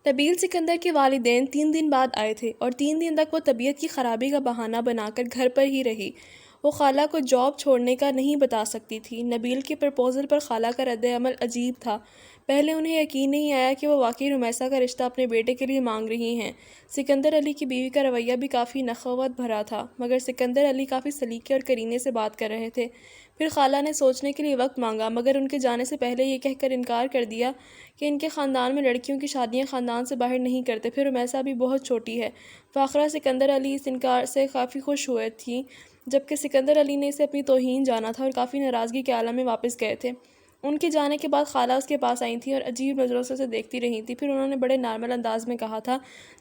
نبیل سکندر کے والدین 3 دن بعد آئے تھے اور 3 دن تک وہ طبیعت کی خرابی کا بہانہ بنا کر گھر پر ہی رہی۔ وہ خالہ کو جاب چھوڑنے کا نہیں بتا سکتی تھی۔ نبیل کے پرپوزل پر خالہ کا رد عمل عجیب تھا۔ پہلے انہیں یقین نہیں آیا کہ وہ واقعی رمیسا کا رشتہ اپنے بیٹے کے لیے مانگ رہی ہیں۔ سکندر علی کی بیوی کا رویہ بھی کافی نخوت بھرا تھا، مگر سکندر علی کافی سلیقے اور کرینے سے بات کر رہے تھے۔ پھر خالہ نے سوچنے کے لیے وقت مانگا، مگر ان کے جانے سے پہلے یہ کہہ کر انکار کر دیا کہ ان کے خاندان میں لڑکیوں کی شادیاں خاندان سے باہر نہیں کرتے۔ پھر رمیسا بھی بہت چھوٹی ہے۔ فاخرہ سکندر علی اس انکار سے کافی خوش ہوئے تھیں، جبکہ سکندر علی نے اسے اپنی توہین جانا تھا اور کافی ناراضگی کے عالم میں واپس گئے تھے۔ ان کے جانے کے بعد خالہ اس کے پاس آئی تھیں اور عجیب نظروں سے اسے دیکھتی رہی تھیں۔ پھر انہوں نے بڑے نارمل انداز میں کہا تھا،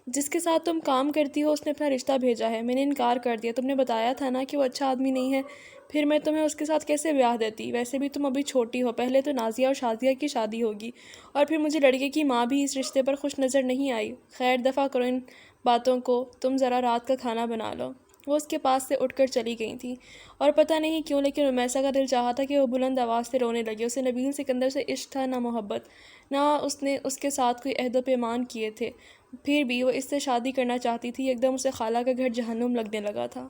جس کے ساتھ تم کام کرتی ہو اس نے اپنا رشتہ بھیجا ہے۔ میں نے انکار کر دیا۔ تم نے بتایا تھا نا کہ وہ اچھا آدمی نہیں ہے، پھر میں تمہیں اس کے ساتھ کیسے بیاہ دیتی؟ ویسے بھی تم ابھی چھوٹی ہو، پہلے تو نازیہ اور شازیہ کی شادی ہوگی، اور پھر مجھے لڑکے کی ماں بھی اس رشتے پر خوش نظر نہیں آئی۔ خیر دفع کرو ان باتوں کو، تم ذرا رات کا کھانا بنا لو۔ وہ اس کے پاس سے اٹھ کر چلی گئی تھیں، اور پتہ نہیں کیوں لیکن رمیسا کا دل چاہا تھا کہ وہ بلند آواز سے رونے لگے۔ اسے نبیل سکندر سے عشق تھا، نہ محبت، نہ اس نے اس کے ساتھ کوئی عہد و پیمان کیے تھے، پھر بھی وہ اس سے شادی کرنا چاہتی تھی۔ ایک دم اسے خالہ کا گھر جہنم لگنے لگا تھا۔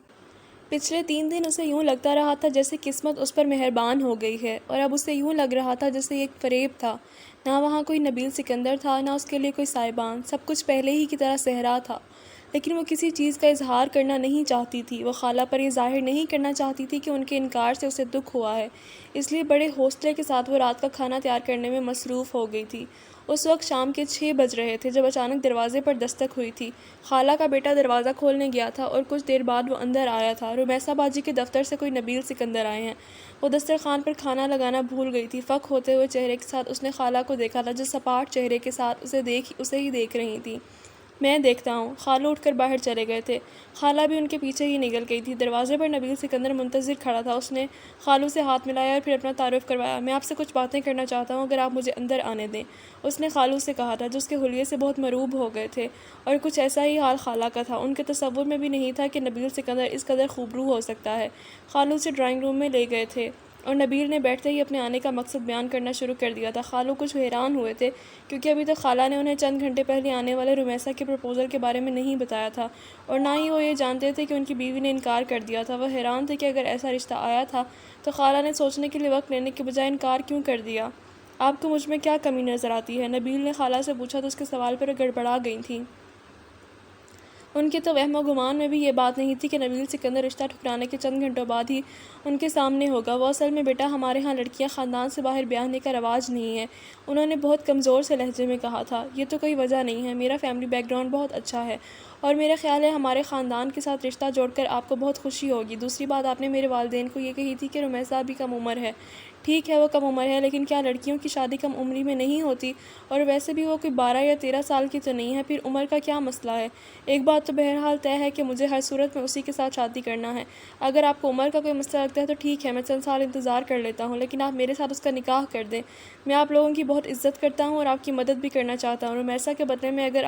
پچھلے 3 دن اسے یوں لگتا رہا تھا جیسے قسمت اس پر مہربان ہو گئی ہے، اور اب اسے یوں لگ رہا تھا جیسے یہ ایک فریب تھا۔ نہ وہاں کوئی نبیل سکندر تھا، نہ اس کے لیے کوئی سائبان، سب کچھ پہلے ہی کی طرح صحرا تھا۔ لیکن وہ کسی چیز کا اظہار کرنا نہیں چاہتی تھی۔ وہ خالہ پر یہ ظاہر نہیں کرنا چاہتی تھی کہ ان کے انکار سے اسے دکھ ہوا ہے، اس لیے بڑے حوصلے کے ساتھ وہ رات کا کھانا تیار کرنے میں مصروف ہو گئی تھی۔ اس وقت شام کے 6 بج رہے تھے جب اچانک دروازے پر دستک ہوئی تھی۔ خالہ کا بیٹا دروازہ کھولنے گیا تھا اور کچھ دیر بعد وہ اندر آیا تھا۔ رمیسا باجی کے دفتر سے کوئی نبیل سکندر آئے ہیں۔ وہ دسترخوان پر کھانا لگانا بھول گئی تھی۔ فک ہوتے ہوئے چہرے کے ساتھ اس نے خالہ کو دیکھا تھا، جو سپاٹ چہرے کے ساتھ اسے ہی دیکھ رہی تھیں۔ میں دیکھتا ہوں۔ خالو اٹھ کر باہر چلے گئے تھے۔ خالہ بھی ان کے پیچھے ہی نکل گئی تھی۔ دروازے پر نبیل سکندر منتظر کھڑا تھا۔ اس نے خالو سے ہاتھ ملایا اور پھر اپنا تعارف کروایا۔ میں آپ سے کچھ باتیں کرنا چاہتا ہوں، اگر آپ مجھے اندر آنے دیں، اس نے خالو سے کہا تھا، جو اس کے حلیے سے بہت مرعوب ہو گئے تھے، اور کچھ ایسا ہی حال خالہ کا تھا۔ ان کے تصور میں بھی نہیں تھا کہ نبیل سکندر اس قدر خوبرو ہو سکتا ہے۔ خالو سے ڈرائنگ روم میں لے گئے تھے اور نبیل نے بیٹھتے ہی اپنے آنے کا مقصد بیان کرنا شروع کر دیا تھا۔ خالو کچھ حیران ہوئے تھے، کیونکہ ابھی تک خالہ نے انہیں چند گھنٹے پہلے آنے والے رمیسا کے پرپوزل کے بارے میں نہیں بتایا تھا، اور نہ ہی وہ یہ جانتے تھے کہ ان کی بیوی نے انکار کر دیا تھا۔ وہ حیران تھے کہ اگر ایسا رشتہ آیا تھا تو خالہ نے سوچنے کے لیے وقت لینے کے بجائے انکار کیوں کر دیا۔ آپ کو مجھ میں کیا کمی نظر آتی ہے؟ نبیل نے خالہ سے پوچھا تو اس کے سوال پر وہ گڑبڑا گئی تھیں۔ ان کے تو وہم و گمان میں بھی یہ بات نہیں تھی کہ نبیل سکندر رشتہ ٹھکرانے کے چند گھنٹوں بعد ہی ان کے سامنے ہوگا۔ وہ اصل میں بیٹا ہمارے ہاں لڑکیاں خاندان سے باہر بیاہنے کا رواج نہیں ہے، انہوں نے بہت کمزور سے لہجے میں کہا تھا۔ یہ تو کوئی وجہ نہیں ہے، میرا فیملی بیک گراؤنڈ بہت اچھا ہے، اور میرا خیال ہے ہمارے خاندان کے ساتھ رشتہ جوڑ کر آپ کو بہت خوشی ہوگی۔ دوسری بات آپ نے میرے والدین کو یہ کہی تھی کہ رمیسا ابھی کم عمر ہے۔ ٹھیک ہے وہ کم عمر ہے، لیکن کیا لڑکیوں کی شادی کم عمری میں نہیں ہوتی؟ اور ویسے بھی وہ کوئی 12 یا 13 سال کی تو نہیں ہے، پھر عمر کا کیا مسئلہ ہے؟ ایک بات تو بہرحال طے ہے کہ مجھے ہر صورت میں اسی کے ساتھ شادی کرنا ہے۔ اگر آپ کو عمر کا کوئی مسئلہ لگتا ہے تو ٹھیک ہے، میں چند سال انتظار کر لیتا ہوں، لیکن آپ میرے ساتھ اس کا نکاح کر دیں۔ میں آپ لوگوں کی بہت عزت کرتا ہوں اور آپ کی مدد بھی کرنا چاہتا ہوں۔ رمیسا کے بدلے میں اگر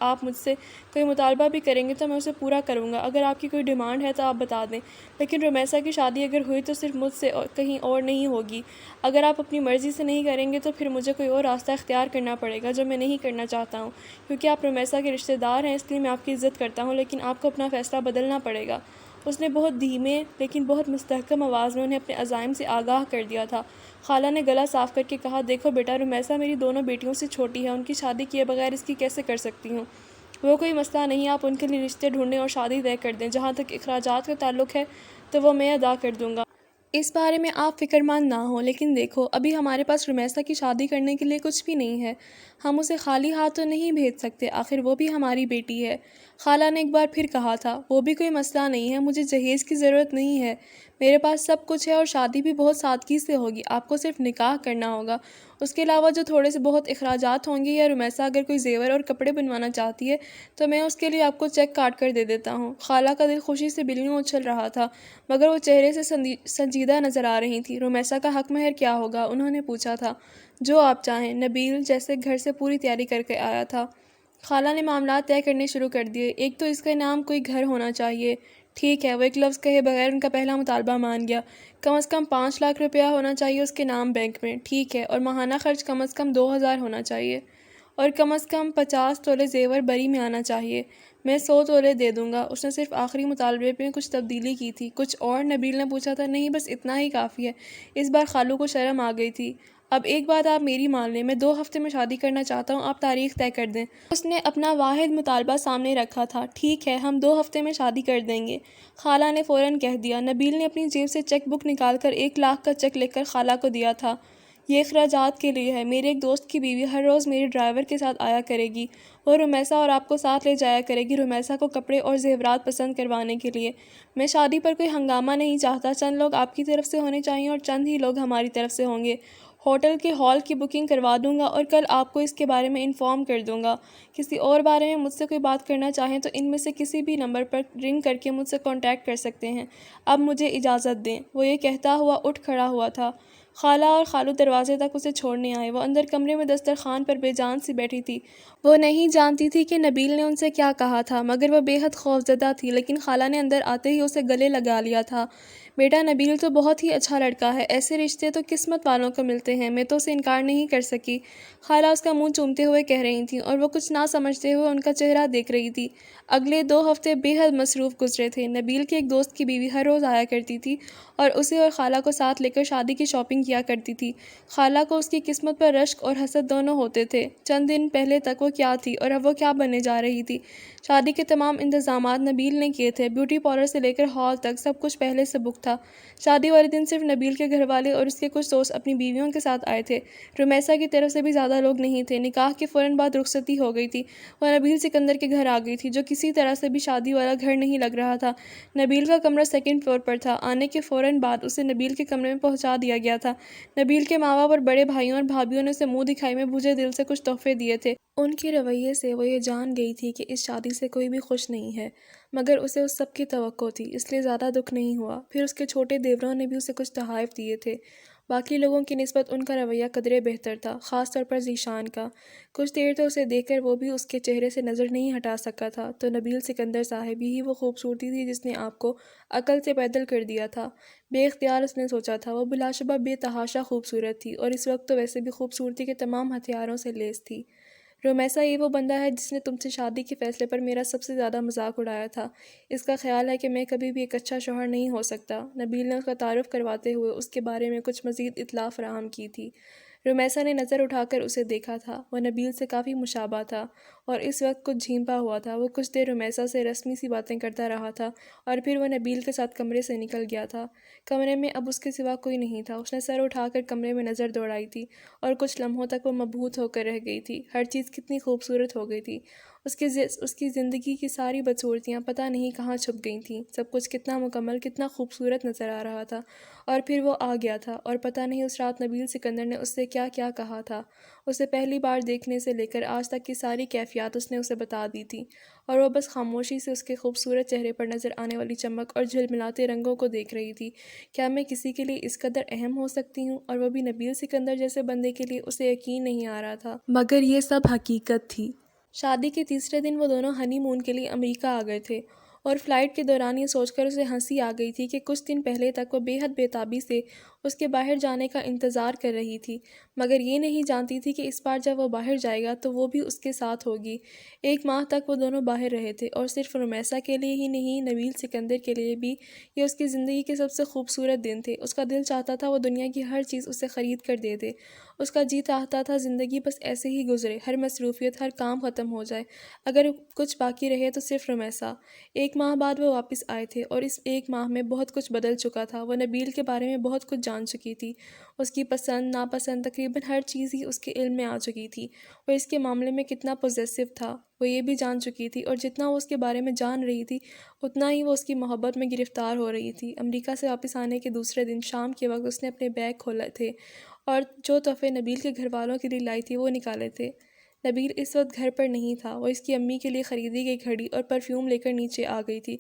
آپ مجھ سے کوئی مطالبہ بھی کریں گے تو میں اسے پورا کروں گا۔ اگر آپ کی کوئی ڈیمانڈ ہے تو آپ بتا دیں، لیکن رمیسا کی شادی اگر ہوئی تو صرف مجھ سے، کہیں اور نہیں ہوگی۔ اگر آپ اپنی مرضی سے نہیں کریں گے تو پھر مجھے کوئی اور راستہ اختیار کرنا پڑے گا، جو میں نہیں کرنا چاہتا ہوں۔ کیونکہ آپ رمیسا کے رشتہ دار ہیں، اس لیے میں آپ کی عزت کرتا ہوں، لیکن آپ کو اپنا فیصلہ بدلنا پڑے گا۔ اس نے بہت دھیمے لیکن بہت مستحکم آواز میں انہیں اپنے عزائم سے آگاہ کر دیا تھا۔ خالہ نے گلا صاف کر کے کہا، دیکھو بیٹا، رمیسا میری دونوں بیٹیوں سے چھوٹی ہے، ان کی شادی کیے بغیر اس کی کیسے کر سکتی ہوں؟ وہ کوئی مسئلہ نہیں، آپ ان کے لیے رشتے ڈھونڈیں اور شادی طے کر دیں۔ جہاں تک اخراجات کا تعلق ہے تو وہ میں ادا کر دوں گا، اس بارے میں آپ فکر مند نہ ہوں۔ لیکن دیکھو، ابھی ہمارے پاس رمیسا کی شادی کرنے کے لیے کچھ بھی نہیں ہے، ہم اسے خالی ہاتھ تو نہیں بھیج سکتے، آخر وہ بھی ہماری بیٹی ہے۔ خالہ نے ایک بار پھر کہا تھا، وہ بھی کوئی مسئلہ نہیں ہے، مجھے جہیز کی ضرورت نہیں ہے، میرے پاس سب کچھ ہے، اور شادی بھی بہت سادگی سے ہوگی، آپ کو صرف نکاح کرنا ہوگا۔ اس کے علاوہ جو تھوڑے سے بہت اخراجات ہوں گے، یا رمیسا اگر کوئی زیور اور کپڑے بنوانا چاہتی ہے تو میں اس کے لیے آپ کو چیک کاٹ کر دے دیتا ہوں۔ خالہ کا دل خوشی سے بلیوں اچھل رہا تھا، مگر وہ چہرے سے سنجیدہ نظر آ رہی تھی۔ رمیسا کا حق مہر کیا ہوگا؟ انہوں نے پوچھا تھا۔ جو آپ چاہیں، نبیل جیسے گھر سے پوری تیاری کر کے آیا تھا۔ خالہ نے معاملات طے کرنے شروع کر دیے۔ ایک تو اس کا نام کوئی گھر ہونا چاہیے۔ ٹھیک ہے، وہ ایک لفظ کہے بغیر ان کا پہلا مطالبہ مان گیا۔ کم از کم 5 لاکھ روپیہ ہونا چاہیے اس کے نام بینک میں۔ ٹھیک ہے، اور ماہانہ خرچ کم از کم 2000 ہونا چاہیے۔ اور کم از کم 50 تولے زیور بری میں آنا چاہیے۔ میں 100 تولے دے دوں گا۔ اس نے صرف آخری مطالبے میں کچھ تبدیلی کی تھی۔ کچھ اور؟ نبیل نے پوچھا تھا۔ نہیں، بس اتنا ہی کافی ہے۔ اس بار خالو کو شرم آ گئی تھی۔ اب ایک بات آپ میری مان لیں، میں 2 ہفتے میں شادی کرنا چاہتا ہوں، آپ تاریخ طے کر دیں۔ اس نے اپنا واحد مطالبہ سامنے رکھا تھا۔ ٹھیک ہے، ہم 2 ہفتے میں شادی کر دیں گے، خالہ نے فوراً کہہ دیا۔ نبیل نے اپنی جیب سے چیک بک نکال کر 1 لاکھ کا چیک لکھ کر خالہ کو دیا تھا۔ یہ اخراجات کے لیے ہے۔ میرے ایک دوست کی بیوی ہر روز میرے ڈرائیور کے ساتھ آیا کرے گی۔ وہ رمیسا اور آپ کو ساتھ لے جایا کرے گی، رمیسا کو کپڑے اور زیورات پسند کروانے کے لیے۔ میں شادی پر کوئی ہنگامہ نہیں چاہتا۔ چند لوگ آپ کی طرف سے ہونے چاہئیں اور چند ہی لوگ ہماری طرف سے ہوں گے۔ ہوٹل کے ہال کی بکنگ کروا دوں گا اور کل آپ کو اس کے بارے میں انفارم کر دوں گا۔ کسی اور بارے میں مجھ سے کوئی بات کرنا چاہیں تو ان میں سے کسی بھی نمبر پر رنگ کر کے مجھ سے کانٹیکٹ کر سکتے ہیں۔ اب مجھے اجازت دیں۔ وہ یہ کہتا ہوا اٹھ کھڑا ہوا تھا۔ خالہ اور خالو دروازے تک اسے چھوڑنے آئے۔ وہ اندر کمرے میں دسترخوان پر بے جان سی بیٹھی تھی۔ وہ نہیں جانتی تھی کہ نبیل نے ان سے کیا کہا تھا، مگر وہ بے حد خوفزدہ تھی۔ لیکن خالہ نے اندر آتے ہی اسے گلے لگا لیا تھا۔ بیٹا، نبیل تو بہت ہی اچھا لڑکا ہے۔ ایسے رشتے تو قسمت والوں کو ملتے ہیں۔ میں تو اسے انکار نہیں کر سکی۔ خالہ اس کا منہ چومتے ہوئے کہہ رہی تھیں اور وہ کچھ نہ سمجھتے ہوئے ان کا چہرہ دیکھ رہی تھی۔ اگلے 2 ہفتے بے حد مصروف گزرے تھے۔ نبیل کے ایک دوست کی بیوی ہر روز آیا کرتی تھی اور اسے اور خالہ کو ساتھ لے کر شادی کی شاپنگ کیا کرتی تھی۔ خالہ کو اس کی قسمت پر رشک اور حسد دونوں ہوتے تھے۔ چند دن پہلے تک وہ کیا تھی اور اب وہ کیا بننے جا رہی تھی۔ شادی کے تمام انتظامات نبیل نے کیے تھے۔ بیوٹی پارلر سے لے کر ہال تک سب کچھ پہلے سے بک تھا۔ شادی والے دن صرف نبیل کے گھر والے اور اس کے کچھ دوست اپنی بیویوں کے ساتھ آئے تھے۔ رمیسا کی طرف سے بھی زیادہ لوگ نہیں تھے۔ نکاح کے فوراً بعد رخصتی ہو گئی تھی۔ وہ نبیل سکندر کے گھر آ گئی تھی، جو کسی طرح سے بھی شادی والا گھر نہیں لگ رہا تھا۔ نبیل کا کمرہ 2nd فلور پر تھا۔ آنے کے فوراً بعد اسے نبیل کے کمرے میں پہنچا دیا گیا تھا۔ نبیل کے ماں باپ اور بڑے بھائیوں اور بھابھیوں نے اسے منہ دکھائی میں بجھے دل سے کچھ تحفے دیے تھے۔ ان کے رویے سے وہ یہ جان گئی تھی کہ اس شادی سے کوئی بھی خوش نہیں ہے، مگر اسے اس سب کی توقع تھی، اس لیے زیادہ دکھ نہیں ہوا۔ پھر اس کے چھوٹے دیوروں نے بھی اسے کچھ تحائف دیے تھے۔ باقی لوگوں کی نسبت ان کا رویہ قدرے بہتر تھا، خاص طور پر ذیشان کا۔ کچھ دیر تو اسے دیکھ کر وہ بھی اس کے چہرے سے نظر نہیں ہٹا سکا تھا۔ تو نبیل سکندر صاحب ہی وہ خوبصورتی تھی جس نے آپ کو عقل سے پیدل کر دیا تھا؟ بے اختیار اس نے سوچا تھا۔ وہ بلا شبہ بے تحاشا خوبصورت تھی اور اس وقت تو ویسے بھی خوبصورتی کے تمام ہتھیاروں سے لیس تھی۔ رمیسا یہ وہ بندہ ہے جس نے تم سے شادی کے فیصلے پر میرا سب سے زیادہ مذاق اڑایا تھا۔ اس کا خیال ہے کہ میں کبھی بھی ایک اچھا شوہر نہیں ہو سکتا۔ نبیل نے اس کا تعارف کرواتے ہوئے اس کے بارے میں کچھ مزید اطلاع فراہم کی تھی۔ رمیسا نے نظر اٹھا کر اسے دیکھا تھا۔ وہ نبیل سے کافی مشابہ تھا اور اس وقت کچھ جھیمپا ہوا تھا۔ وہ کچھ دیر رمیسا سے رسمی سی باتیں کرتا رہا تھا اور پھر وہ نبیل کے ساتھ کمرے سے نکل گیا تھا۔ کمرے میں اب اس کے سوا کوئی نہیں تھا۔ اس نے سر اٹھا کر کمرے میں نظر دوڑائی تھی اور کچھ لمحوں تک وہ مبہوت ہو کر رہ گئی تھی۔ ہر چیز کتنی خوبصورت ہو گئی تھی۔ اس کی زندگی کی ساری بدصورتیاں پتہ نہیں کہاں چھپ گئی تھیں۔ سب کچھ کتنا مکمل، کتنا خوبصورت نظر آ رہا تھا۔ اور پھر وہ آ گیا تھا اور پتہ نہیں اس رات نبیل سکندر نے اس سے کیا کیا کہا تھا۔ اسے پہلی بار دیکھنے سے لے کر آج تک کی ساری کیفیات اس نے اسے بتا دی تھی اور وہ بس خاموشی سے اس کے خوبصورت چہرے پر نظر آنے والی چمک اور جھلملاتے رنگوں کو دیکھ رہی تھی۔ کیا میں کسی کے لیے اس قدر اہم ہو سکتی ہوں؟ اور وہ بھی نبیل سکندر جیسے بندے کے لیے؟ اسے یقین نہیں آ رہا تھا، مگر یہ سب حقیقت تھی۔ شادی کے تیسرے دن وہ دونوں ہنی مون کے لیے امریکہ آ گئے تھے اور فلائٹ کے دوران یہ سوچ کر اسے ہنسی آ گئی تھی کہ کچھ دن پہلے تک وہ بے حد بے تابی سے اس کے باہر جانے کا انتظار کر رہی تھی، مگر یہ نہیں جانتی تھی کہ اس بار جب وہ باہر جائے گا تو وہ بھی اس کے ساتھ ہوگی۔ 1 ماہ تک وہ دونوں باہر رہے تھے اور صرف رمیسا کے لیے ہی نہیں، نبیل سکندر کے لیے بھی یہ اس کی زندگی کے سب سے خوبصورت دن تھے۔ اس کا دل چاہتا تھا وہ دنیا کی ہر چیز اسے خرید کر دے دے۔ اس کا جی چاہتا تھا زندگی بس ایسے ہی گزرے، ہر مصروفیت، ہر کام ختم ہو جائے، اگر کچھ باقی رہے تو صرف رمیسا۔ 1 ماہ بعد وہ واپس آئے تھے اور اس 1 ماہ میں بہت کچھ بدل چکا تھا۔ وہ نبیل کے بارے میں بہت کچھ جان چکی تھی۔ اس کی پسند ناپسند، تقریباً ہر چیز ہی اس کے علم میں آ چکی تھی۔ وہ اس کے معاملے میں کتنا پوزیسو تھا وہ یہ بھی جان چکی تھی، اور جتنا وہ اس کے بارے میں جان رہی تھی اتنا ہی وہ اس کی محبت میں گرفتار ہو رہی تھی۔ امریکہ سے واپس آنے کے دوسرے دن شام کے وقت اس نے اپنے بیگ کھولے تھے اور جو تحفے نبیل کے گھر والوں کے لیے لائی تھی وہ نکالے تھے۔ نبیل اس وقت گھر پر نہیں تھا۔ وہ اس کی امی کے لیے خریدی گئی گھڑی اور پرفیوم لے کر نیچے آ گئی تھی۔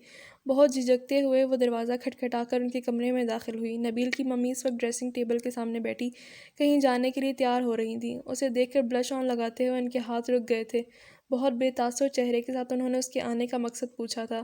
بہت جھجکتے ہوئے وہ دروازہ کھٹکھٹا کر ان کے کمرے میں داخل ہوئی۔ نبیل کی ممی اس وقت ڈریسنگ ٹیبل کے سامنے بیٹھی کہیں جانے کے لیے تیار ہو رہی تھیں۔ اسے دیکھ کر بلش آن لگاتے ہوئے ان کے ہاتھ رک گئے تھے۔ بہت بے تاثر چہرے کے ساتھ انہوں نے اس کے آنے کا مقصد پوچھا تھا۔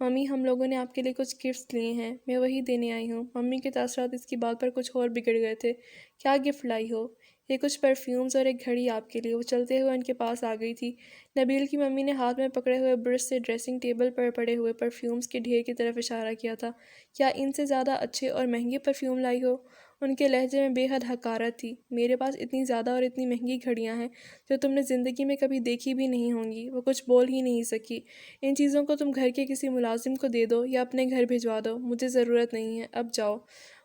ممی، ہم لوگوں نے آپ کے لیے کچھ گفٹس لیے ہیں، میں وہی دینے آئی ہوں۔ ممی کے تاثرات اس کی بات پر کچھ اور بگڑ گئے تھے۔ کیا گفٹ لائی ہو؟ یہ کچھ پرفیومز اور ایک گھڑی آپ کے لیے۔ وہ چلتے ہوئے ان کے پاس آ گئی تھی۔ نبیل کی ممی نے ہاتھ میں پکڑے ہوئے برش سے ڈریسنگ ٹیبل پر پڑے ہوئے پرفیومز کے ڈھیر کی طرف اشارہ کیا تھا۔ کیا ان سے زیادہ اچھے اور مہنگے پرفیوم لائی ہو؟ ان کے لہجے میں بے حد حقارت تھی۔ میرے پاس اتنی زیادہ اور اتنی مہنگی گھڑیاں ہیں جو تم نے زندگی میں کبھی دیکھی بھی نہیں ہوں گی۔ وہ کچھ بول ہی نہیں سکی۔ ان چیزوں کو تم گھر کے کسی ملازم کو دے دو یا اپنے گھر بھجوا دو، مجھے ضرورت نہیں ہے، اب جاؤ۔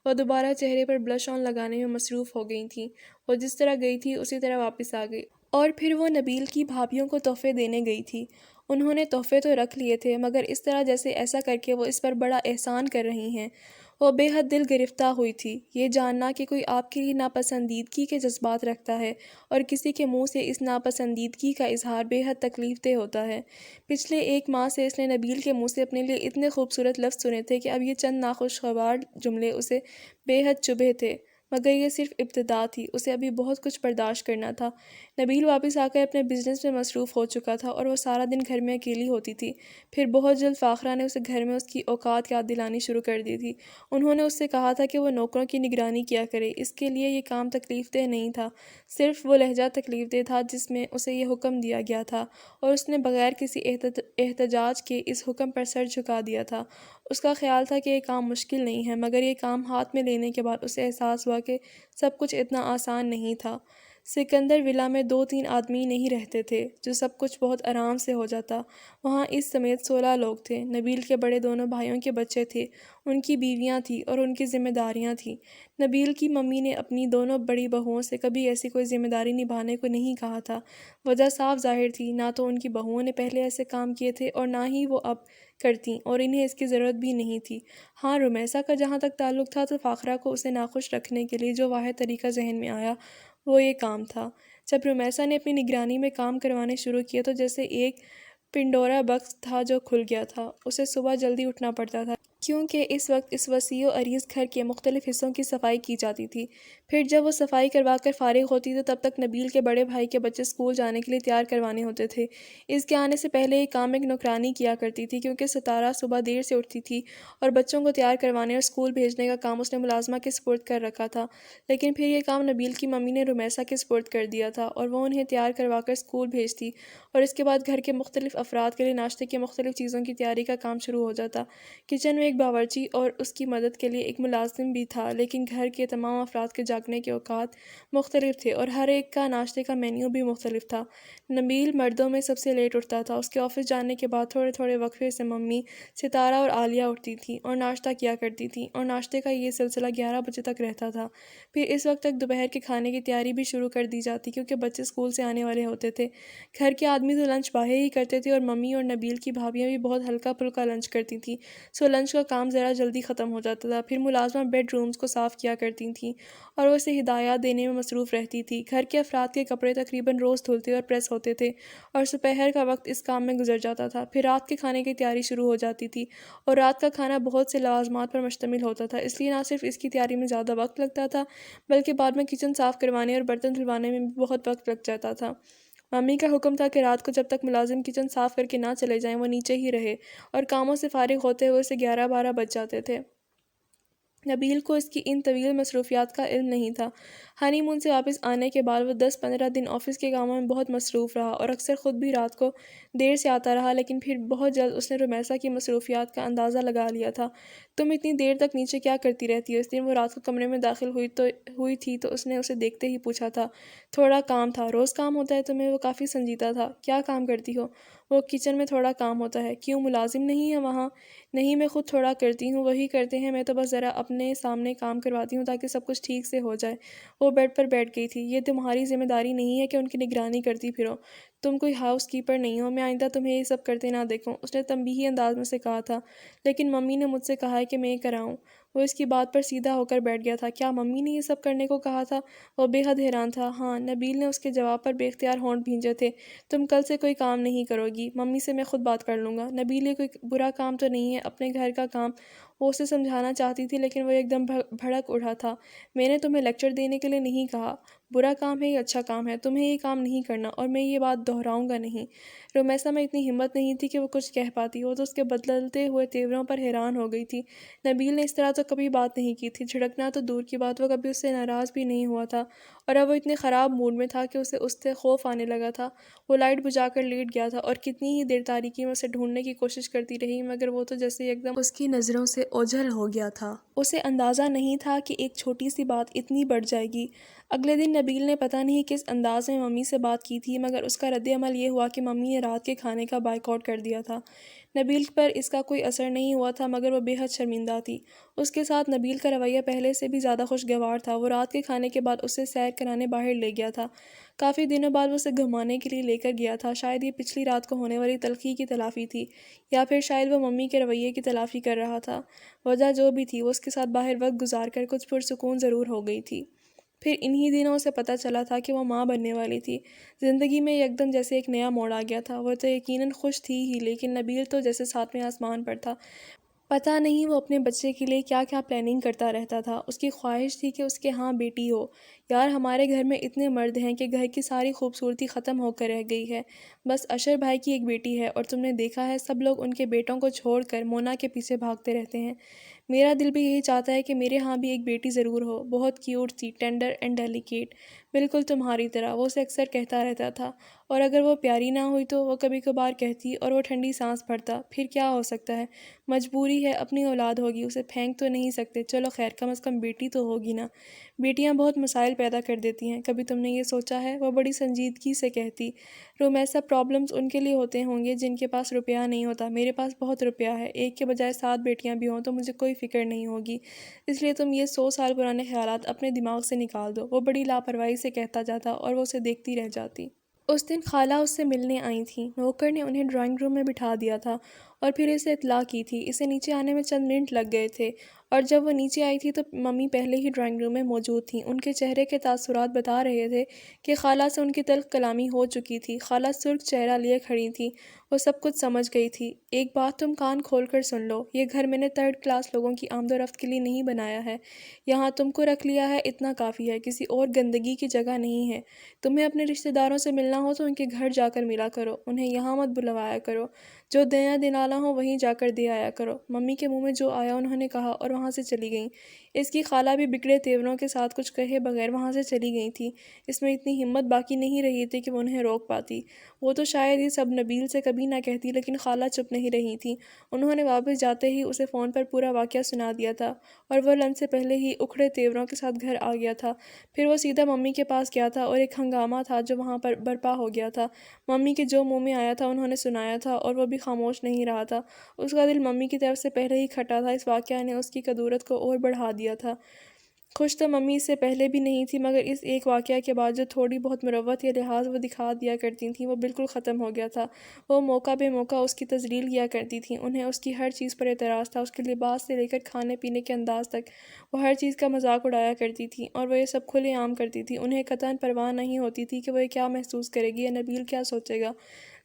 وہ دوبارہ چہرے پر بلش آن لگانے میں مصروف ہو گئی تھیں۔ وہ جس طرح گئی تھی اسی طرح واپس آ گئی، اور پھر وہ نبیل کی بھابھیوں کو تحفے دینے گئی تھی۔ انہوں نے تحفے تو رکھ لیے تھے، مگر اس طرح جیسے ایسا کر کے وہ اس پر بڑا احسان کر رہی ہیں۔ وہ بے حد دل گرفتہ ہوئی تھی۔ یہ جاننا کہ کوئی آپ کے لیے ناپسندیدگی کے جذبات رکھتا ہے اور کسی کے منہ سے اس ناپسندیدگی کا اظہار بے حد تکلیف دہ ہوتا ہے۔ پچھلے 1 ماہ سے اس نے نبیل کے منہ سے اپنے لیے اتنے خوبصورت لفظ سنے تھے کہ اب یہ چند ناخوشگوار جملے اسے بے حد چبھے تھے، مگر یہ صرف ابتدا تھی، اسے ابھی بہت کچھ برداشت کرنا تھا۔ نبیل واپس آ کر اپنے بزنس میں مصروف ہو چکا تھا اور وہ سارا دن گھر میں اکیلی ہوتی تھی۔ پھر بہت جلد فاخرہ نے اسے گھر میں اس کی اوقات یاد دلانی شروع کر دی تھی۔ انہوں نے اس سے کہا تھا کہ وہ نوکروں کی نگرانی کیا کرے۔ اس کے لیے یہ کام تکلیف دہ نہیں تھا، صرف وہ لہجہ تکلیف دہ تھا جس میں اسے یہ حکم دیا گیا تھا، اور اس نے بغیر کسی احتجاج کے اس حکم پر سر جھکا دیا تھا۔ اس کا خیال تھا کہ یہ کام مشکل نہیں ہے، مگر یہ کام ہاتھ میں لینے کے بعد اسے احساس ہوا کہ سب کچھ اتنا آسان نہیں تھا۔ سکندر ولا میں 2-3 آدمی نہیں رہتے تھے جو سب کچھ بہت آرام سے ہو جاتا۔ وہاں اس سمیت 16 لوگ تھے۔ نبیل کے بڑے دونوں بھائیوں کے بچے تھے، ان کی بیویاں تھیں اور ان کی ذمہ داریاں تھیں۔ نبیل کی ممی نے اپنی دونوں بڑی بہوؤں سے کبھی ایسی کوئی ذمہ داری نبھانے کو نہیں کہا تھا۔ وجہ صاف ظاہر تھی، نہ تو ان کی بہوؤں نے پہلے ایسے کام کیے تھے اور نہ ہی وہ اب کرتیں، اور انہیں اس کی ضرورت بھی نہیں تھی۔ ہاں، رمیسا کا جہاں تک تعلق تھا تو فاخرہ کو اسے ناخوش رکھنے کے لیے جو واحد طریقہ ذہن میں آیا وہ یہ کام تھا۔ جب رمیسا نے اپنی نگرانی میں کام کروانے شروع کیے تو جیسے ایک پنڈورا باکس تھا جو کھل گیا تھا۔ اسے صبح جلدی اٹھنا پڑتا تھا کیونکہ اس وقت اس وسیع و عریض گھر کے مختلف حصوں کی صفائی کی جاتی تھی۔ پھر جب وہ صفائی کروا کر فارغ ہوتی تو تب تک نبیل کے بڑے بھائی کے بچے اسکول جانے کے لیے تیار کروانے ہوتے تھے۔ اس کے آنے سے پہلے یہ کام ایک نوکرانی کیا کرتی تھی، کیونکہ ستارہ صبح دیر سے اٹھتی تھی اور بچوں کو تیار کروانے اور اسکول بھیجنے کا کام اس نے ملازمہ کے سپرد کر رکھا تھا۔ لیکن پھر یہ کام نبیل کی ممی نے رمیسا کے سپرد کر دیا تھا اور وہ انہیں تیار کروا کر اسکول بھیجتی، اور اس کے بعد گھر کے مختلف افراد کے لیے ناشتے کی مختلف چیزوں کی تیاری کا کام شروع ہو جاتا۔ کچن میں ایک باورچی اور اس کی مدد کے لیے ایک ملازم بھی تھا، لیکن گھر کے تمام افراد کے جاگنے کے اوقات مختلف تھے اور ہر ایک کا ناشتے کا مینیو بھی مختلف تھا۔ نبیل مردوں میں سب سے لیٹ اٹھتا تھا۔ اس کے آفس جانے کے بعد تھوڑے تھوڑے وقفے سے ممی، ستارہ اور عالیہ اٹھتی تھیں اور ناشتہ کیا کرتی تھیں، اور ناشتے کا یہ سلسلہ 11 بجے تک رہتا تھا۔ پھر اس وقت تک دوپہر کے کھانے کی تیاری بھی شروع کر دی جاتی، کیونکہ بچے اسکول سے آنے والے ہوتے تھے۔ گھر کے آدمی تو لنچ باہر ہی کرتے تھے، اور ممی اور نبیل کی بھابھیاں بھی بہت ہلکا پھلکا لنچ کرتی تھیں، سو لنچ کا کام ذرا جلدی ختم ہو جاتا تھا۔ پھر ملازمہ بیڈ رومز کو صاف کیا کرتی تھیں اور وہ اسے ہدایات دینے میں مصروف رہتی تھی۔ گھر کے افراد کے کپڑے تقریباً روز دھلتے اور پریس ہوتے تھے، اور دوپہر کا وقت اس کام میں گزر جاتا تھا۔ پھر رات کے کھانے کی تیاری شروع ہو جاتی تھی، اور رات کا کھانا بہت سے لوازمات پر مشتمل ہوتا تھا، اس لیے نہ صرف اس کی تیاری میں زیادہ وقت لگتا تھا بلکہ بعد میں کچن صاف کروانے اور برتن دھلوانے میں بھی بہت وقت لگ جاتا تھا۔ ممی کا حکم تھا کہ رات کو جب تک ملازم کچن صاف کر کے نہ چلے جائیں وہ نیچے ہی رہے، اور کاموں سے فارغ ہوتے ہوئے اسے 11-12 بج جاتے تھے۔ نبیل کو اس کی ان طویل مصروفیات کا علم نہیں تھا۔ ہنی مون سے واپس آنے کے بعد وہ 10-15 دن آفس کے کاموں میں بہت مصروف رہا اور اکثر خود بھی رات کو دیر سے آتا رہا، لیکن پھر بہت جلد اس نے رمیسا کی مصروفیات کا اندازہ لگا لیا تھا۔ تم اتنی دیر تک نیچے کیا کرتی رہتی ہو؟ اس دن وہ رات کو کمرے میں داخل ہوئی تھی تو اس نے اسے دیکھتے ہی پوچھا تھا۔ تھوڑا کام تھا۔ روز کام ہوتا ہے تمہیں؟ وہ کافی سنجیدہ تھا۔ کیا کام کرتی ہو؟ وہ کچن میں تھوڑا کام ہوتا ہے۔ کیوں ملازم نہیں ہے وہاں؟ نہیں، میں خود تھوڑا کرتی ہوں، وہی کرتے ہیں، میں تو بس ذرا اپنے سامنے کام کرواتی ہوں تاکہ سب کچھ ٹھیک سے ہو جائے۔ وہ بیڈ پر بیٹھ گئی تھی۔ یہ تمہاری ذمہ داری نہیں ہے کہ ان کی نگرانی کرتی پھرو، تم کوئی ہاؤس کیپر نہیں ہو، میں آئندہ تمہیں یہ سب کرتے نہ دیکھوں، اس نے تنبیہی انداز میں اسے کہا تھا۔ لیکن ممی نے مجھ سے کہا ہے کہ میں یہ کراؤں۔ وہ اس کی بات پر سیدھا ہو کر بیٹھ گیا تھا۔ کیا ممی نے یہ سب کرنے کو کہا تھا؟ وہ بے حد حیران تھا۔ ہاں، نبیل نے اس کے جواب پر بے اختیار ہونٹ بھینجے تھے۔ تم کل سے کوئی کام نہیں کرو گی، ممی سے میں خود بات کر لوں گا۔ نبیل، یہ کوئی برا کام تو نہیں ہے، اپنے گھر کا کام۔ وہ اسے سمجھانا چاہتی تھی لیکن وہ ایک دم بھڑک اٹھا تھا۔ میں نے تمہیں لیکچر دینے کے لیے نہیں کہا، برا کام ہے یا اچھا کام ہے، تمہیں یہ کام نہیں کرنا، اور میں یہ بات دہراؤں گا نہیں۔ رمیسا میں اتنی ہمت نہیں تھی کہ وہ کچھ کہہ پاتی، وہ تو اس کے بدلتے ہوئے تیوروں پر حیران ہو گئی تھی۔ نبیل نے اس طرح تو تک کبھی بات نہیں کی تھی، جھڑکنا تو دور کی بات، وہ کبھی اس سے ناراض بھی نہیں ہوا تھا، اور اب وہ اتنے خراب موڈ میں تھا کہ اسے اس سے خوف آنے لگا تھا۔ وہ لائٹ بجھا کر لیٹ گیا تھا اور کتنی ہی دیر تاریکی میں اسے ڈھونڈنے کی کوشش کرتی رہی، مگر وہ تو جیسے ایک دم اس کی نظروں سے اوجھل ہو گیا تھا۔ اسے اندازہ نہیں تھا کہ ایک چھوٹی سی بات اتنی بڑھ جائے گی۔ اگلے دن نبیل نے پتہ نہیں کس انداز میں ممی سے بات کی تھی، مگر اس کا رد عمل یہ ہوا کہ ممی نے رات کے کھانے کا بائیکاٹ کر دیا تھا۔ نبیل پر اس کا کوئی اثر نہیں ہوا تھا، مگر وہ بے حد شرمندہ تھی۔ اس کے ساتھ نبیل کا رویہ پہلے سے بھی زیادہ خوشگوار تھا۔ وہ رات کے کھانے کے بعد اسے سیر کرانے باہر لے گیا تھا۔ کافی دنوں بعد وہ اسے گھمانے کے لیے لے کر گیا تھا۔ شاید یہ پچھلی رات کو ہونے والی تلخی کی تلافی تھی، یا پھر شاید وہ ممی کے رویے کی تلافی کر رہا تھا۔ وجہ جو بھی تھی، وہ اس کے ساتھ باہر وقت گزار کر کچھ پرسکون ضرور ہو گئی تھی۔ پھر انہی دنوں اسے پتہ چلا تھا کہ وہ ماں بننے والی تھی۔ زندگی میں یکدم جیسے ایک نیا موڑ آ گیا تھا۔ وہ تو یقیناً خوش تھی ہی، لیکن نبیل تو جیسے ساتویں آسمان پر تھا۔ پتہ نہیں وہ اپنے بچے کے لیے کیا کیا پلاننگ کرتا رہتا تھا۔ اس کی خواہش تھی کہ اس کے ہاں بیٹی ہو۔ یار، ہمارے گھر میں اتنے مرد ہیں کہ گھر کی ساری خوبصورتی ختم ہو کر رہ گئی ہے۔ بس اشر بھائی کی ایک بیٹی ہے، اور تم نے دیکھا ہے سب لوگ ان کے بیٹوں کو چھوڑ کر مونا کے پیچھے بھاگتے رہتے ہیں۔ میرا دل بھی یہی چاہتا ہے کہ میرے ہاں بھی ایک بیٹی ضرور ہو، بہت کیوٹ سی، ٹینڈر اینڈ ڈیلیکیٹ، بالکل تمہاری طرح۔ وہ اسے اکثر کہتا رہتا تھا، اور اگر وہ پیاری نہ ہوئی تو وہ کبھی کبھار کہتی، اور وہ ٹھنڈی سانس بھرتا۔ پھر کیا ہو سکتا ہے، مجبوری ہے، اپنی اولاد ہوگی، اسے پھینک تو نہیں سکتے۔ چلو خیر، کم از کم بیٹی تو ہوگی نا۔ بیٹیاں بہت مسائل پیدا کر دیتی ہیں، کبھی تم نے یہ سوچا ہے؟ وہ بڑی سنجیدگی سے کہتی۔ رومیسا، پرابلمز ان کے لیے ہوتے ہوں گے جن کے پاس روپیہ نہیں ہوتا۔ میرے پاس بہت روپیہ ہے، ایک کے بجائے 7 بیٹیاں بھی ہوں تو مجھے کوئی فکر نہیں ہوگی، اس لیے تم یہ 100 سال پرانے خیالات اپنے دماغ سے نکال دو۔ وہ بڑی لاپرواہی سے کہتا جاتا، اور وہ اسے دیکھتی رہ جاتی۔ اس دن خالہ اس سے ملنے آئی تھیں۔ نوکر نے انہیں ڈرائنگ روم میں بٹھا دیا تھا اور پھر اسے اطلاع کی تھی۔ اسے نیچے آنے میں چند منٹ لگ گئے تھے، اور جب وہ نیچے آئی تھی تو ممی پہلے ہی ڈرائنگ روم میں موجود تھیں۔ ان کے چہرے کے تاثرات بتا رہے تھے کہ خالہ سے ان کی تلخ کلامی ہو چکی تھی۔ خالہ سرخ چہرہ لیے کھڑی تھیں، وہ سب کچھ سمجھ گئی تھی۔ ایک بات تم کان کھول کر سن لو، یہ گھر میں نے 3rd کلاس لوگوں کی آمد و رفت کے لیے نہیں بنایا ہے۔ یہاں تم کو رکھ لیا ہے، اتنا کافی ہے، کسی اور گندگی کی جگہ نہیں ہے۔ تمہیں اپنے رشتہ داروں سے ملنا ہو تو ان کے گھر جا کر ملا کرو، انہیں یہاں مت بلوایا کرو۔ جو دینا دنانا ہو وہیں جا کر دے آیا کرو۔ ممی کے منہ میں جو آیا انہوں نے کہا اور وہاں سے چلی گئیں۔ اس کی خالہ بھی بگڑے تیوروں کے ساتھ کچھ کہے بغیر وہاں سے چلی گئی تھی۔ اس میں اتنی ہمت باقی نہیں رہی تھی کہ وہ انہیں روک پاتی۔ وہ تو شاید یہ سب نبیل سے کبھی نہ کہتی، لیکن خالہ چپ نہیں رہی تھیں۔ انہوں نے واپس جاتے ہی اسے فون پر پورا واقعہ سنا دیا تھا، اور وہ لنچ سے پہلے ہی اکھڑے تیوروں کے ساتھ گھر آ گیا تھا۔ پھر وہ سیدھا ممی کے پاس گیا تھا، اور ایک ہنگامہ تھا جو وہاں پر برپا ہو گیا تھا۔ ممی کے جو منہ میں آیا تھا انہوں نے سنایا تھا، اور وہ بھی خاموش نہیں رہا تھا۔ اس کا دل ممی کی طرف سے پہلے ہی کھٹا تھا۔ اس واقعہ نے اس کی کدورت کو اور بڑھا دیا تھا۔ خوش تو ممی اس سے پہلے بھی نہیں تھی، مگر اس ایک واقعہ کے بعد جو تھوڑی بہت مروت یا لحاظ وہ دکھا دیا کرتی تھیں وہ بالکل ختم ہو گیا تھا۔ وہ موقع بے موقع اس کی تذلیل کیا کرتی تھیں۔ انہیں اس کی ہر چیز پر اعتراض تھا، اس کے لباس سے لے کر کھانے پینے کے انداز تک۔ وہ ہر چیز کا مذاق اڑایا کرتی تھیں، اور وہ یہ سب کھلے عام کرتی تھیں۔ انہیں قطعاً پرواہ نہیں ہوتی تھی کہ وہ کیا محسوس کرے گی یا نبیل کیا سوچے گا۔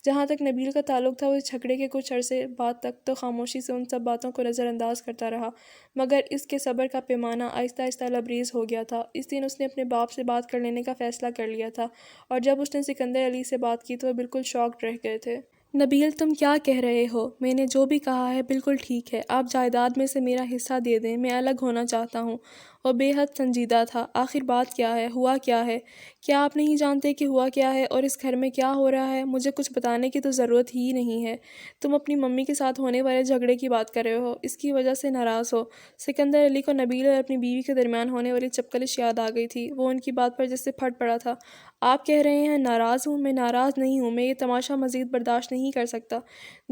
جہاں تک نبیل کا تعلق تھا، وہ اس جھگڑے کے کچھ عرصے بعد تک تو خاموشی سے ان سب باتوں کو نظر انداز کرتا رہا، مگر اس کے صبر کا پیمانہ آہستہ آہستہ لبریز ہو گیا تھا۔ اس دن اس نے اپنے باپ سے بات کر لینے کا فیصلہ کر لیا تھا، اور جب اس نے سکندر علی سے بات کی تو وہ بالکل شاکڈ رہ گئے تھے۔ نبیل، تم کیا کہہ رہے ہو؟ میں نے جو بھی کہا ہے بالکل ٹھیک ہے، آپ جائیداد میں سے میرا حصہ دے دیں، میں الگ ہونا چاہتا ہوں۔ وہ بے حد سنجیدہ تھا۔ آخر بات کیا ہے؟ ہوا کیا ہے؟ کیا آپ نہیں جانتے کہ ہوا کیا ہے اور اس گھر میں کیا ہو رہا ہے؟ مجھے کچھ بتانے کی تو ضرورت ہی نہیں ہے۔ تم اپنی ممی کے ساتھ ہونے والے جھگڑے کی بات کر رہے ہو، اس کی وجہ سے ناراض ہو۔ سکندر علی کو نبیل اور اپنی بیوی کے درمیان ہونے والی چپکلش یاد آ گئی تھی۔ وہ ان کی بات پر جس سے پھٹ پڑا تھا۔ آپ کہہ رہے ہیں ناراض ہوں؟ میں ناراض نہیں ہوں، میں یہ تماشا مزید برداشت نہیں کر سکتا۔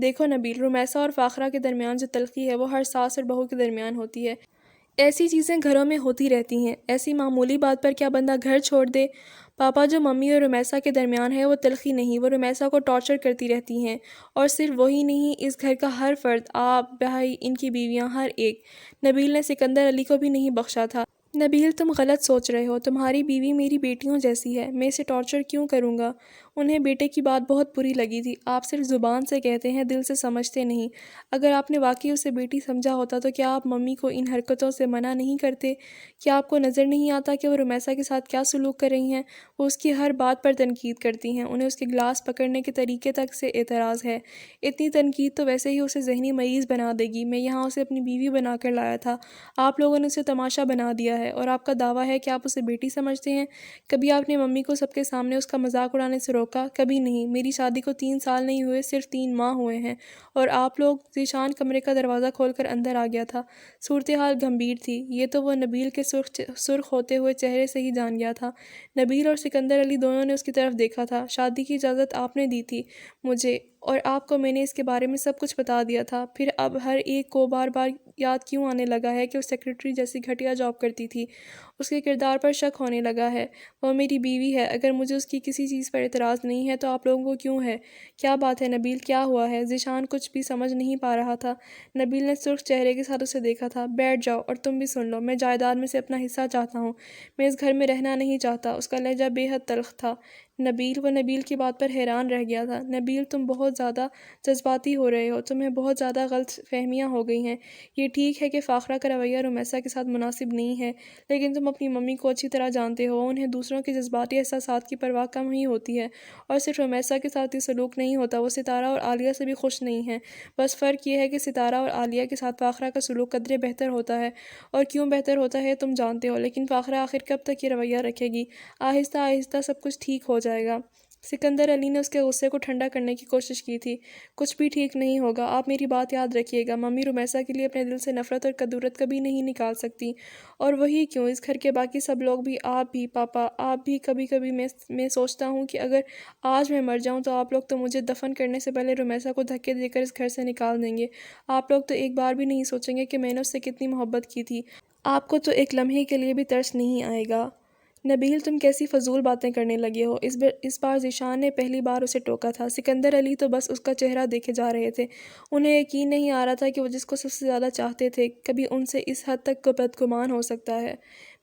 دیکھو نبیل، رومیسا اور فاخرہ کے درمیان جو تلخی ہے وہ ہر ساس اور بہو کے درمیان ہوتی ہے۔ ایسی چیزیں گھروں میں ہوتی رہتی ہیں۔ ایسی معمولی بات پر کیا بندہ گھر چھوڑ دے؟ پاپا، جو ممی اور رومیسا کے درمیان ہے وہ تلخی نہیں، وہ رومیسا کو ٹارچر کرتی رہتی ہیں، اور صرف وہی نہیں، اس گھر کا ہر فرد، آپ، بھائی، ان کی بیویاں، ہر ایک۔ نبیل نے سکندر علی کو بھی نہیں بخشا تھا۔ نبیل، تم غلط سوچ رہے ہو، تمہاری بیوی میری بیٹیوں جیسی ہے، میں اسے ٹارچر کیوں کروں گا؟ انہیں بیٹے کی بات بہت بری لگی تھی۔ آپ صرف زبان سے کہتے ہیں، دل سے سمجھتے نہیں۔ اگر آپ نے واقعی اسے بیٹی سمجھا ہوتا تو کیا آپ ممی کو ان حرکتوں سے منع نہیں کرتے؟ کیا آپ کو نظر نہیں آتا کہ وہ رمیسا کے ساتھ کیا سلوک کر رہی ہیں؟ وہ اس کی ہر بات پر تنقید کرتی ہیں، انہیں اس کے گلاس پکڑنے کے طریقے تک سے اعتراض ہے۔ اتنی تنقید تو ویسے ہی اسے ذہنی مریض بنا دے گی۔ میں یہاں اسے اپنی بیوی بنا کر لایا تھا، آپ لوگوں نے اسے تماشا بنا دیا ہے، اور آپ کا دعویٰ ہے کہ آپ اسے بیٹی سمجھتے ہیں۔ کبھی آپ نے ممی کو سب کے سامنے اس کا مذاق اڑانے سے روکا؟ کبھی نہیں۔ میری شادی کو 3 سال نہیں ہوئے، صرف 3 ماہ ہوئے ہیں، اور آپ لوگ… ذیشان کمرے کا دروازہ کھول کر اندر آ گیا تھا۔ صورتحال گمبھیر تھی، یہ تو وہ نبیل کے سرخ ہوتے ہوئے چہرے سے ہی جان گیا تھا۔ نبیل اور سکندر علی دونوں نے اس کی طرف دیکھا تھا۔ شادی کی اجازت آپ نے دی تھی مجھے، اور آپ کو میں نے اس کے بارے میں سب کچھ بتا دیا تھا۔ پھر اب ہر ایک کو بار بار یاد کیوں آنے لگا ہے کہ وہ سیکرٹری جیسی گھٹیا جاب کرتی تھی؟ اس کے کردار پر شک ہونے لگا ہے۔ وہ میری بیوی ہے، اگر مجھے اس کی کسی چیز پر اعتراض نہیں ہے تو آپ لوگوں کو کیوں ہے؟ کیا بات ہے نبیل، کیا ہوا ہے؟ ذیشان کچھ بھی سمجھ نہیں پا رہا تھا۔ نبیل نے سرخ چہرے کے ساتھ اسے دیکھا تھا۔ بیٹھ جاؤ اور تم بھی سن لو، میں جائیداد میں سے اپنا حصہ چاہتا ہوں، میں اس گھر میں رہنا نہیں چاہتا۔ اس کا لہجہ بے حد تلخ تھا۔ نبیل… وہ نبیل کی بات پر حیران رہ گیا تھا۔ نبیل، تم بہت زیادہ جذباتی ہو رہے ہو، تمہیں بہت زیادہ غلط فہمیاں ہو گئی ہیں۔ یہ ٹھیک ہے کہ فاخرہ کا رویہ رمیسا کے ساتھ مناسب نہیں ہے، لیکن تم اپنی ممی کو اچھی طرح جانتے ہو، انہیں دوسروں کے جذباتی احساسات کی پرواہ کم ہی ہوتی ہے، اور صرف رمیسا کے ساتھ یہ سلوک نہیں ہوتا، وہ ستارہ اور عالیہ سے بھی خوش نہیں ہیں۔ بس فرق یہ ہے کہ ستارہ اور عالیہ کے ساتھ فاخرہ کا سلوک قدرے بہتر ہوتا ہے، اور کیوں بہتر ہوتا ہے تم جانتے ہو، لیکن فاخرہ آخر کب تک یہ رویہ رکھے گی؟ آہستہ آہستہ سب کچھ ٹھیک ہو جائے گا۔ سکندر علی نے اس کے غصے کو ٹھنڈا کرنے کی کوشش کی تھی۔ کچھ بھی ٹھیک نہیں ہوگا، آپ میری بات یاد رکھیے گا، ممی رمیسا کے لیے اپنے دل سے نفرت اور کدورت کبھی نہیں نکال سکتی، اور وہی کیوں اس گھر کے باقی سب لوگ بھی، آپ بھی، پاپا، آپ بھی۔ کبھی کبھی میں سوچتا ہوں کہ اگر آج میں مر جاؤں تو آپ لوگ تو مجھے دفن کرنے سے پہلے رمیسا کو دھکے دے کر اس گھر سے نکال دیں گے۔ آپ لوگ تو ایک بار بھی نہیں سوچیں گے کہ میں نے اس سے کتنی محبت کی تھی۔ آپ کو تو ایک لمحے کے لیے بھی ترس نہیں آئے گا۔ نبیل، تم کیسی فضول باتیں کرنے لگے ہو؟ اس بار ذیشان نے پہلی بار اسے ٹوکا تھا۔ سکندر علی تو بس اس کا چہرہ دیکھے جا رہے تھے۔ انہیں یقین نہیں آ رہا تھا کہ وہ جس کو سب سے زیادہ چاہتے تھے، کبھی ان سے اس حد تک بدگمان ہو سکتا ہے۔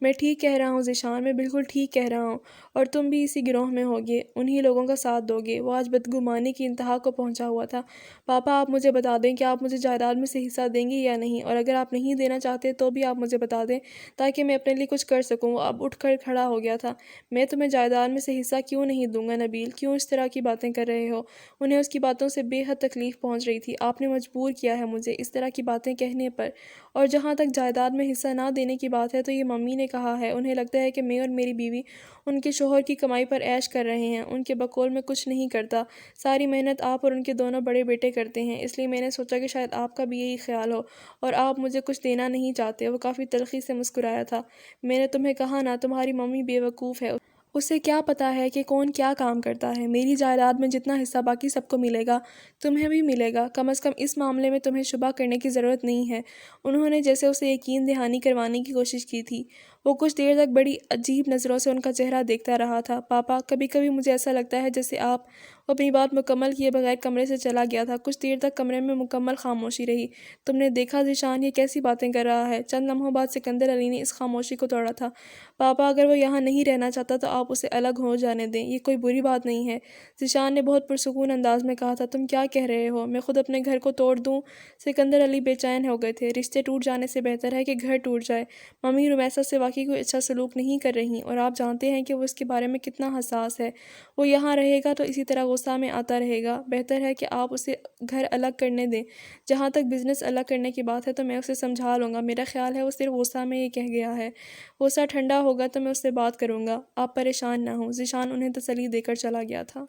میں ٹھیک کہہ رہا ہوں ذیشان، میں بالکل ٹھیک کہہ رہا ہوں، اور تم بھی اسی گروہ میں ہوگے، انہی لوگوں کا ساتھ دوگے۔ وہ آج بدگمانی کی انتہا کو پہنچا ہوا تھا۔ پاپا، آپ مجھے بتا دیں کہ آپ مجھے جائیداد میں سے حصہ دیں گے یا نہیں، اور اگر آپ نہیں دینا چاہتے تو بھی آپ مجھے بتا دیں تاکہ میں اپنے لیے کچھ کر سکوں۔ وہ اب اٹھ کر کھڑا ہو گیا تھا۔ میں تمہیں جائیداد میں سے حصہ کیوں نہیں دوں گا نبیل، کیوں اس طرح کی باتیں کر رہے ہو؟ انہیں اس کی باتوں سے بے حد تکلیف پہنچ رہی تھی۔ آپ نے مجبور کیا ہے مجھے اس طرح کی باتیں کہنے پر، اور جہاں تک جائیداد میں حصہ نہ دینے کی بات ہے تو یہ ممی نے کہا ہے۔ انہیں لگتا ہے کہ میں اور میری بیوی ان کے شوہر کی کمائی پر عیش کر رہے ہیں، ان کے بقول میں کچھ نہیں کرتا، ساری محنت آپ اور ان کے دونوں بڑے بیٹے کرتے ہیں، اس لیے میں نے سوچا کہ شاید آپ کا بھی یہی خیال ہو، اور آپ مجھے کچھ دینا نہیں چاہتے۔ وہ کافی تلخی سے مسکرایا تھا۔ میں نے تمہیں کہا نا، تمہاری ممی بے وقوف ہے، اسے کیا پتہ ہے کہ کون کیا کام کرتا ہے۔ میری جائیداد میں جتنا حصہ باقی سب کو ملے گا، تمہیں بھی ملے گا، کم از کم اس معاملے میں تمہیں شبہ کرنے کی ضرورت نہیں ہے۔ انہوں نے جیسے اسے یقین دہانی کروانے کی کوشش کی تھی۔ وہ کچھ دیر تک بڑی عجیب نظروں سے ان کا چہرہ دیکھتا رہا تھا۔ پاپا، کبھی کبھی مجھے ایسا لگتا ہے جیسے آپ… وہ اپنی بات مکمل کیے بغیر کمرے سے چلا گیا تھا۔ کچھ دیر تک کمرے میں مکمل خاموشی رہی۔ تم نے دیکھا ذیشان یہ کیسی باتیں کر رہا ہے؟ چند لمحوں بعد سکندر علی نے اس خاموشی کو توڑا تھا۔ پاپا، اگر وہ یہاں نہیں رہنا چاہتا تو آپ اسے الگ ہو جانے دیں، یہ کوئی بری بات نہیں ہے۔ ذیشان نے بہت پرسکون انداز میں کہا تھا۔ تم کیا کہہ رہے ہو؟ میں خود اپنے گھر کو توڑ دوں؟ سکندر علی بے چین ہو گئے تھے۔ رشتے ٹوٹ جانے سے بہتر ہے کہ گھر ٹوٹ جائے۔ ممی رمیسا سے واقعی کوئی اچھا سلوک نہیں کر رہی، اور آپ جانتے ہیں کہ وہ اس کے بارے میں کتنا حساس ہے۔ وہ یہاں رہے گا تو اسی طرح غصہ میں آتا رہے گا۔ بہتر ہے کہ آپ اسے گھر الگ کرنے دیں۔ جہاں تک بزنس الگ کرنے کی بات ہے تو میں اسے سمجھا لوں گا، میرا خیال ہے وہ صرف غصہ میں یہ کہہ گیا ہے۔ غصہ ٹھنڈا ہوگا تو میں اس سے بات کروں گا، آپ پریشان نہ ہوں۔ ذیشان انہیں تسلی دے کر چلا گیا تھا۔